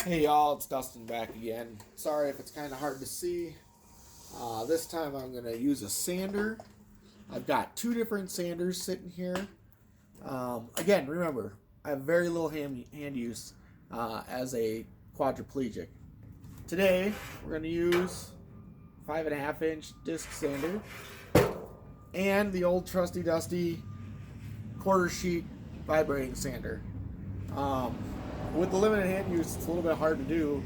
Hey y'all, it's Dustin back again. Sorry if it's kind of hard to see. This time I'm going to use a sander. I've got two different sanders sitting here. Again, remember, I have very little hand use as a quadriplegic. Today, we're going to use 5.5-inch disc sander and the old trusty dusty quarter sheet vibrating sander. With the limited hand use, it's a little bit hard to do.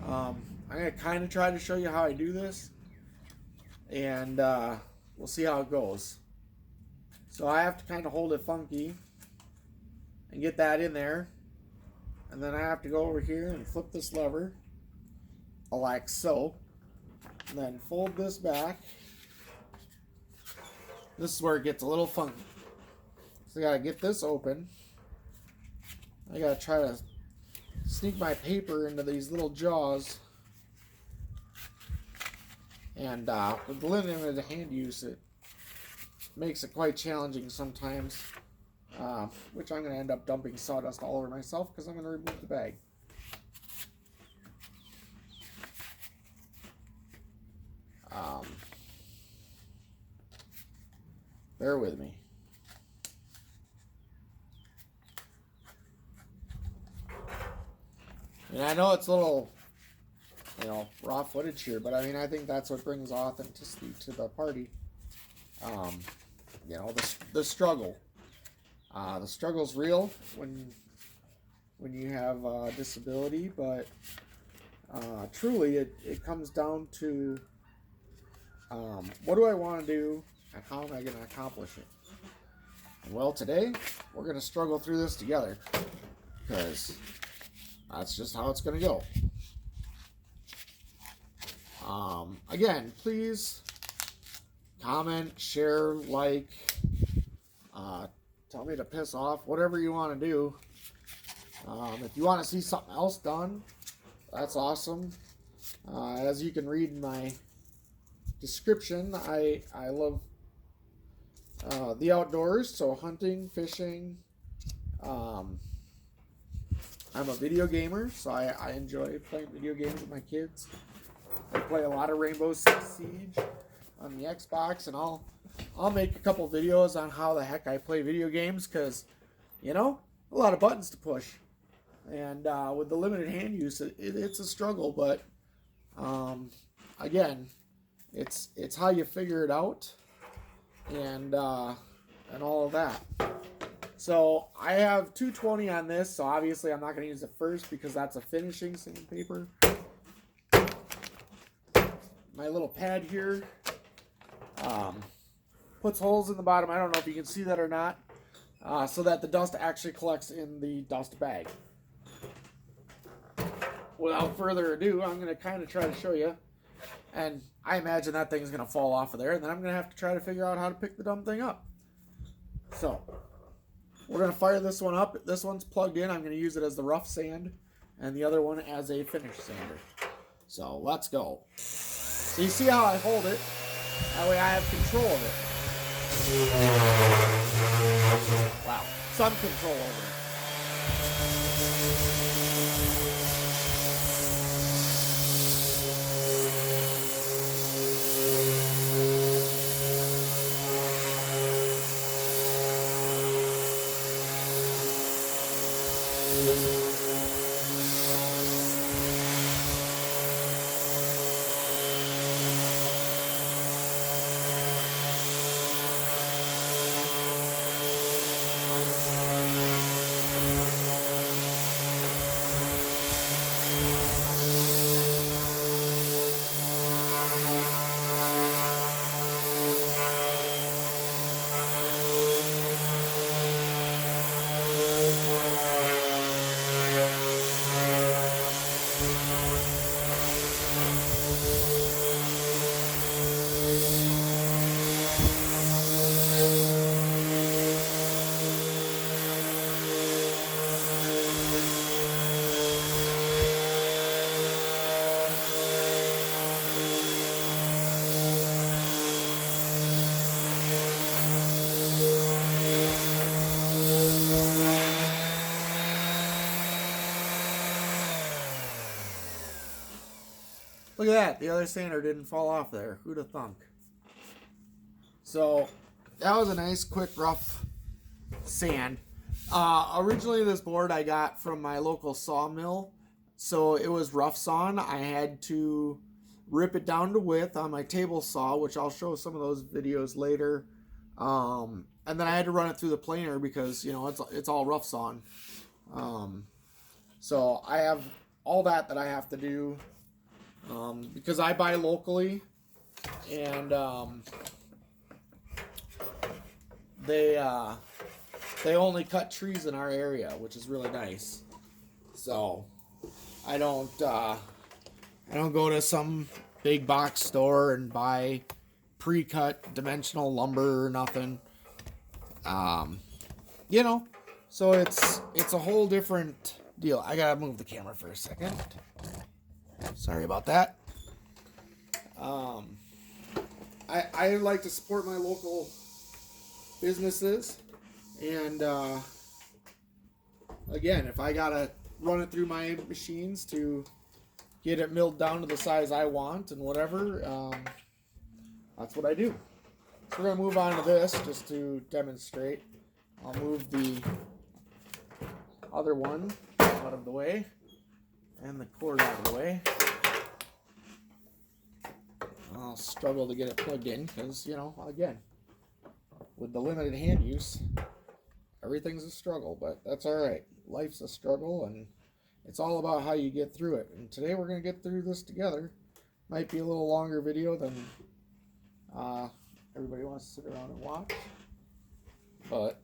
I'm going to kind of try to show you how I do this, and we'll see how it goes. So I have to kind of hold it funky and get that in there, and then I have to go over here and flip this lever like so, and then fold this back. This is where it gets a little funky. So I got to get this open. I got to try to sneak my paper into these little jaws, and with limited hand use, it makes it quite challenging sometimes, which I'm going to end up dumping sawdust all over myself because I'm going to remove the bag. Bear with me. And I know it's a little, raw footage here, but I mean, I think that's what brings authenticity to the party. The struggle. The struggle's real when you have a disability, but truly, it comes down to what do I want to do and how am I going to accomplish it? And well, today we're going to struggle through this together because that's just how it's going to go. Again, please comment, share, like, tell me to piss off, whatever you want to do. If you want to see something else done, that's awesome. As you can read in my description, I love the outdoors, so hunting, fishing. I'm a video gamer, so I enjoy playing video games with my kids. I play a lot of Rainbow Six Siege on the Xbox, and I'll make a couple videos on how the heck I play video games, because, a lot of buttons to push. And with the limited hand use, it's a struggle, but again, it's how you figure it out, and all of that. So I have 220 on this, so obviously I'm not going to use it first because that's a finishing sandpaper. My little pad here puts holes in the bottom. I don't know if you can see that or not, so that the dust actually collects in the dust bag. Without further ado, I'm going to kind of try to show you, and I imagine that thing's going to fall off of there, and then I'm going to have to try to figure out how to pick the dumb thing up. So we're going to fire this one up. This one's plugged in. I'm going to use it as the rough sand, and the other one as a finish sander. So let's go. So you see how I hold it? That way I have control of it. Wow, some control over it. Look at that. The other sander didn't fall off there. Who'd have thunk? So that was a nice, quick, rough sand. Originally, this board I got from my local sawmill. So it was rough sawn. I had to rip it down to width on my table saw, which I'll show some of those videos later. And then I had to run it through the planer because, you know, it's all rough sawn. So I have all that I have to do because I buy locally, and they only cut trees in our area, which is really nice. So I don't go to some big box store and buy pre-cut dimensional lumber or nothing. You know, so it's a whole different deal. I gotta move the camera for a second. Sorry about that. I like to support my local businesses, and again, if I gotta run it through my machines to get it milled down to the size I want and whatever, that's what I do. So we're gonna move on to this just to demonstrate. I'll move the other one out of the way and the cord out of the way. I'll struggle to get it plugged in because, you know, again, with the limited hand use, everything's a struggle, but that's all right. Life's a struggle, and it's all about how you get through it. And today we're going to get through this together. Might be a little longer video than everybody wants to sit around and watch, but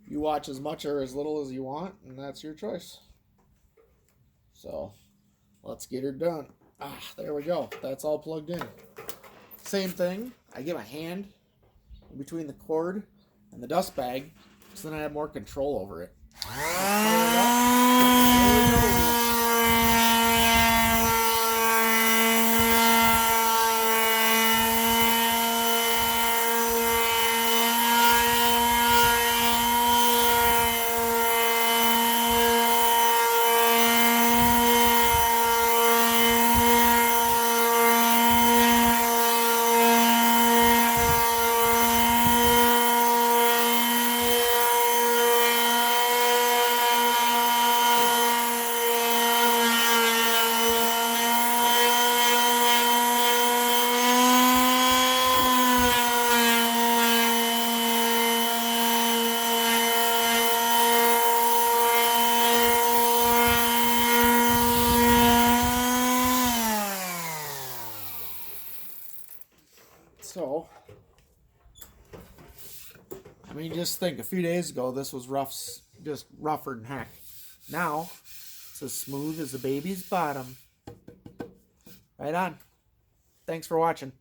you watch as much or as little as you want, and that's your choice. So let's get her done. There we go. That's all plugged in. Same thing. I get my hand in between the cord and the dust bag, so then I have more control over it. So, I mean, just think, a few days ago, this was rough, just rougher than heck. Now, it's as smooth as a baby's bottom. Right on. Thanks for watching.